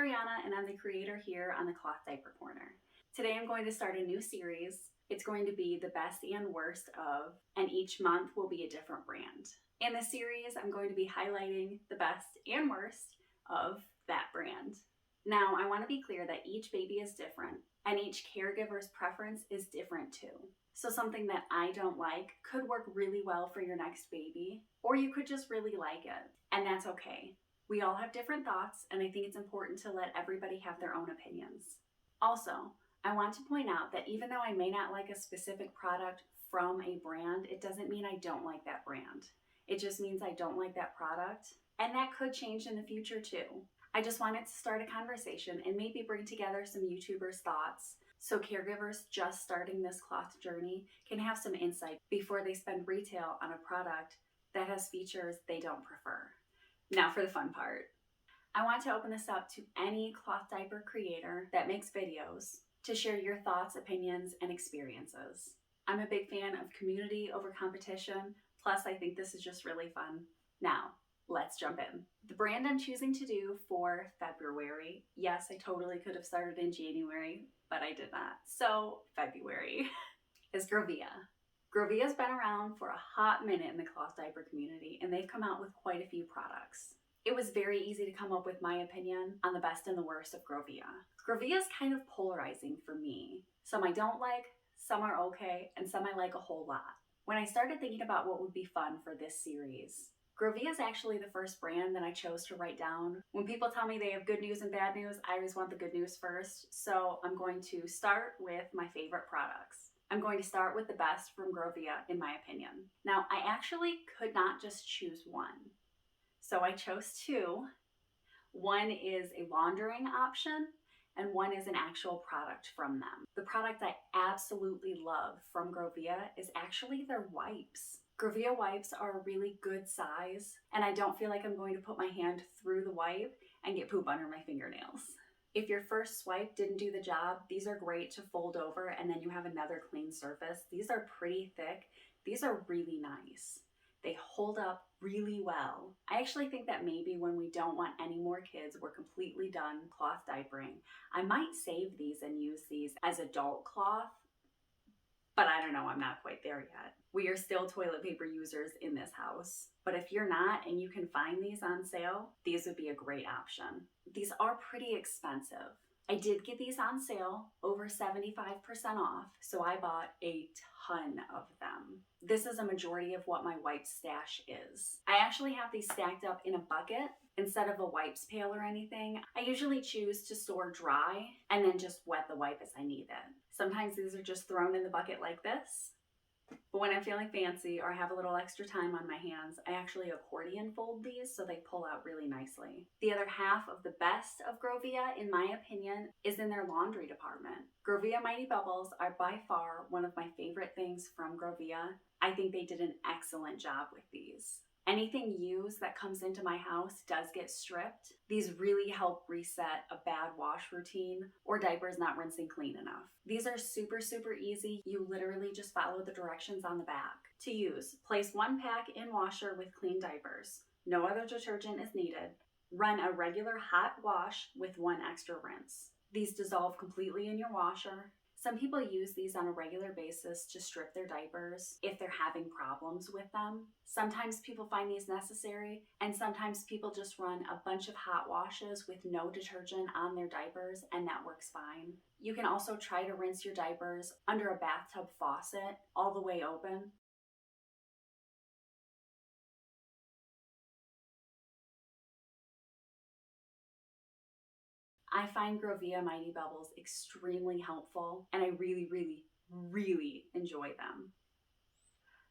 Brianna and I'm the creator here on the Cloth Diaper Corner. Today I'm going to start a new series. It's going to be the best and worst of, and each month will be a different brand. In this series, I'm going to be highlighting the best and worst of that brand. Now, I want to be clear that each baby is different and each caregiver's preference is different too. So something that I don't like could work really well for your next baby, or you could just really like it, and that's okay. We all have different thoughts, and I think it's important to let everybody have their own opinions. Also, I want to point out that even though I may not like a specific product from a brand, it doesn't mean I don't like that brand. It just means I don't like that product, and that could change in the future too. I just wanted to start a conversation and maybe bring together some YouTubers' thoughts so caregivers just starting this cloth journey can have some insight before they spend retail on a product that has features they don't prefer. Now for the fun part. I want to open this up to any cloth diaper creator that makes videos to share your thoughts, opinions, and experiences. I'm a big fan of community over competition, plus I think this is just really fun. Now, let's jump in. The brand I'm choosing to do for February, yes, I totally could have started in January, but I did not. So February is Grovia. Grovia's been around for a hot minute in the cloth diaper community, and they've come out with quite a few products. It was very easy to come up with my opinion on the best and the worst of Grovia. Grovia is kind of polarizing for me. Some I don't like, some are okay, and some I like a whole lot. When I started thinking about what would be fun for this series, Grovia is actually the first brand that I chose to write down. When people tell me they have good news and bad news, I always want the good news first, so I'm going to start with my favorite products. I'm going to start with the best from Grovia, in my opinion. Now, I actually could not just choose one. So I chose two. One is a laundering option, and one is an actual product from them. The product I absolutely love from Grovia is actually their wipes. Grovia wipes are a really good size, and I don't feel like I'm going to put my hand through the wipe and get poop under my fingernails. If your first swipe didn't do the job, these are great to fold over and then you have another clean surface. These are pretty thick. These are really nice. They hold up really well. I actually think that maybe when we don't want any more kids, we're completely done cloth diapering, I might save these and use these as adult cloth, but I don't know, I'm not quite there yet. We are still toilet paper users in this house, but if you're not and you can find these on sale, these would be a great option. These are pretty expensive. I did get these on sale, over 75% off, so I bought a ton of them. This is a majority of what my wipe stash is. I actually have these stacked up in a bucket instead of a wipes pail or anything. I usually choose to store dry and then just wet the wipe as I need it. Sometimes these are just thrown in the bucket like this. But when I'm feeling fancy or I have a little extra time on my hands, I actually accordion fold these so they pull out really nicely. The other half of the best of Grovia, in my opinion, is in their laundry department. Grovia Mighty Bubbles are by far one of my favorite things from Grovia. I think they did an excellent job with these. Anything used that comes into my house does get stripped. These really help reset a bad wash routine or diapers not rinsing clean enough. These are super, super easy. You literally just follow the directions on the back. To use, place one pack in washer with clean diapers. No other detergent is needed. Run a regular hot wash with one extra rinse. These dissolve completely in your washer. Some people use these on a regular basis to strip their diapers if they're having problems with them. Sometimes people find these necessary, and sometimes people just run a bunch of hot washes with no detergent on their diapers, and that works fine. You can also try to rinse your diapers under a bathtub faucet all the way open. I find Grovia Mighty Bubbles extremely helpful, and I really, really, really enjoy them.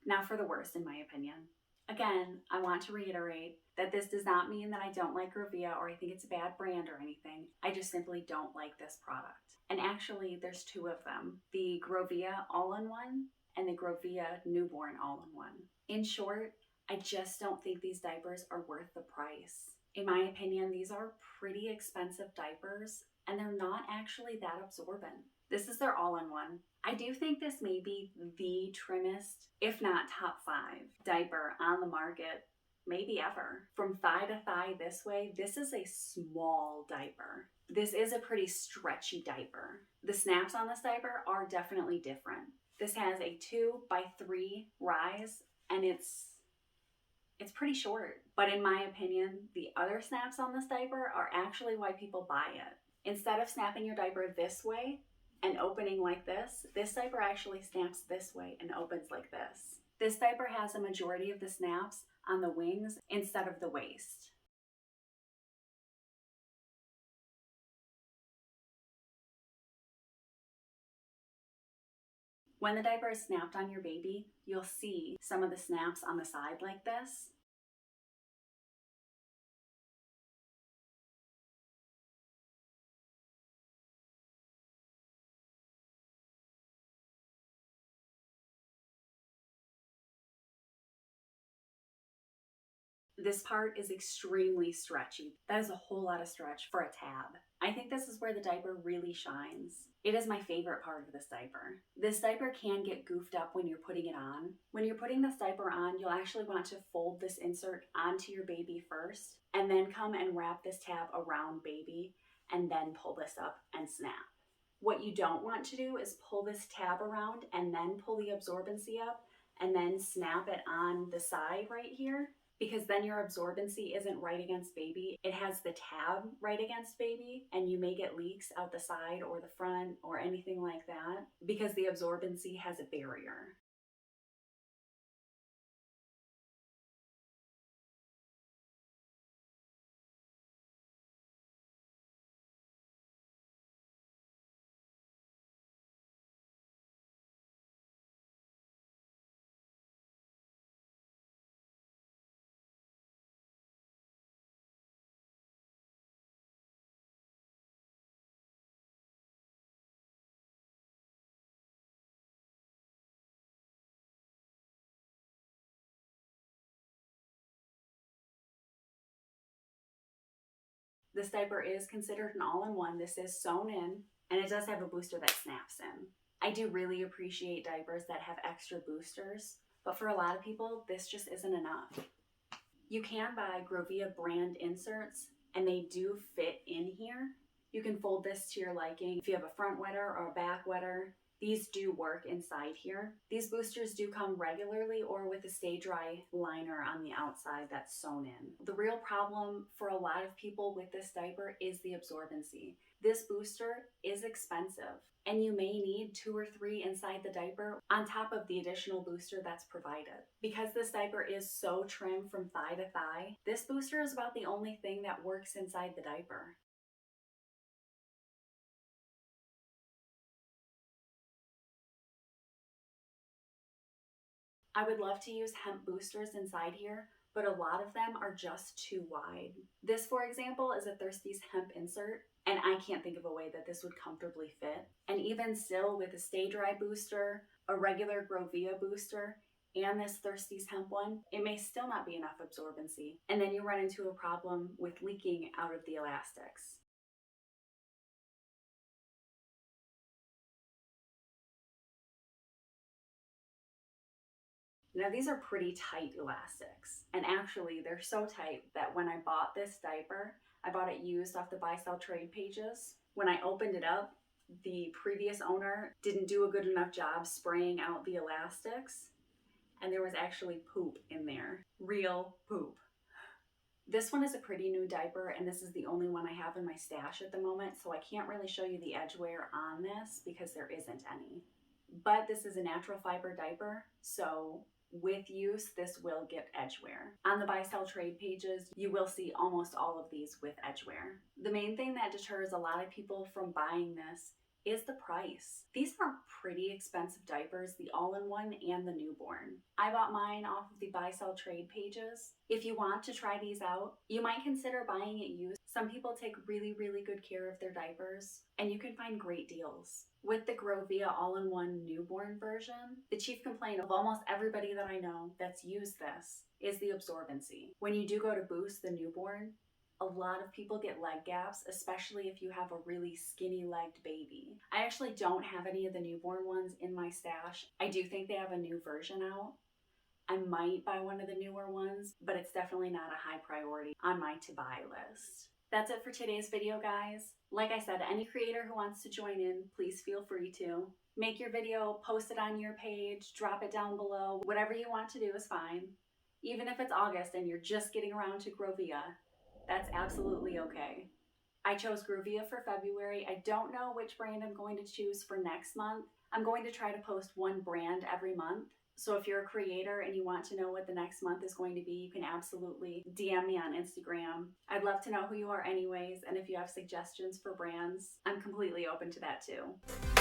Now for the worst, in my opinion. Again, I want to reiterate that this does not mean that I don't like Grovia or I think it's a bad brand or anything. I just simply don't like this product. And actually, there's two of them. The Grovia All-in-One and the Grovia Newborn All-in-One. In short, I just don't think these diapers are worth the price. In my opinion, these are pretty expensive diapers, and they're not actually that absorbent. This is their all-in-one. I do think this may be the trimmest, if not top 5, diaper on the market maybe ever. From thigh to thigh this way, this is a small diaper. This is a pretty stretchy diaper. The snaps on this diaper are definitely different. This has a 2x3 rise, and it's pretty short. But in my opinion, the other snaps on this diaper are actually why people buy it. Instead of snapping your diaper this way and opening like this diaper actually snaps this way and opens like this. This diaper has a majority of the snaps on the wings instead of the waist. When the diaper is snapped on your baby, you'll see some of the snaps on the side like this. This part is extremely stretchy. That is a whole lot of stretch for a tab. I think this is where the diaper really shines. It is my favorite part of this diaper. This diaper can get goofed up when you're putting it on. When you're putting this diaper on, you'll actually want to fold this insert onto your baby first, and then come and wrap this tab around baby, and then pull this up and snap. What you don't want to do is pull this tab around and then pull the absorbency up and then snap it on the side right here, because then your absorbency isn't right against baby. It has the tab right against baby, and you may get leaks out the side or the front or anything like that because the absorbency has a barrier. This diaper is considered an all-in-one. This is sewn in, and it does have a booster that snaps in. I do really appreciate diapers that have extra boosters, but for a lot of people, this just isn't enough. You can buy Grovia brand inserts, and they do fit in here. You can fold this to your liking. If you have a front wetter or a back wetter, these do work inside here. These boosters do come regularly or with a stay dry liner on the outside that's sewn in. The real problem for a lot of people with this diaper is the absorbency. This booster is expensive, and you may need 2 or 3 inside the diaper on top of the additional booster that's provided. Because this diaper is so trim from thigh to thigh, this booster is about the only thing that works inside the diaper. I would love to use hemp boosters inside here, but a lot of them are just too wide. This, for example, is a Thirsties hemp insert, and I can't think of a way that this would comfortably fit. And even still, with a Stay Dry booster, a regular Grovia booster, and this Thirsties hemp one, it may still not be enough absorbency. And then you run into a problem with leaking out of the elastics. Now these are pretty tight elastics, and actually they're so tight that when I bought this diaper, I bought it used off the buy-sell trade pages. When I opened it up, the previous owner didn't do a good enough job spraying out the elastics, and there was actually poop in there. Real poop. This one is a pretty new diaper, and this is the only one I have in my stash at the moment, so I can't really show you the edge wear on this because there isn't any. But this is a natural fiber diaper, so with use, this will get edge wear. On the buy sell trade pages, you will see almost all of these with edge wear. The main thing that deters a lot of people from buying this is the price. These are pretty expensive diapers, the all-in-one and the newborn. I bought mine off of the buy sell trade pages. If you want to try these out, you might consider buying it used. Some people take really good care of their diapers, and you can find great deals. With the Grovia all-in-one newborn version, the chief complaint of almost everybody that I know that's used this is the absorbency. When you do go to boost the newborn, a lot of people get leg gaps, especially if you have a really skinny-legged baby. I actually don't have any of the newborn ones in my stash. I do think they have a new version out, I might buy one of the newer ones, but it's definitely not a high priority on my to-buy list. That's it for today's video, guys. Like I said, any creator who wants to join in, please feel free to. Make your video, post it on your page, drop it down below. Whatever you want to do is fine. Even if it's August and you're just getting around to Grovia, that's absolutely okay. I chose Grovia for February. I don't know which brand I'm going to choose for next month. I'm going to try to post one brand every month. So if you're a creator and you want to know what the next month is going to be, you can absolutely DM me on Instagram. I'd love to know who you are anyways, and if you have suggestions for brands, I'm completely open to that too.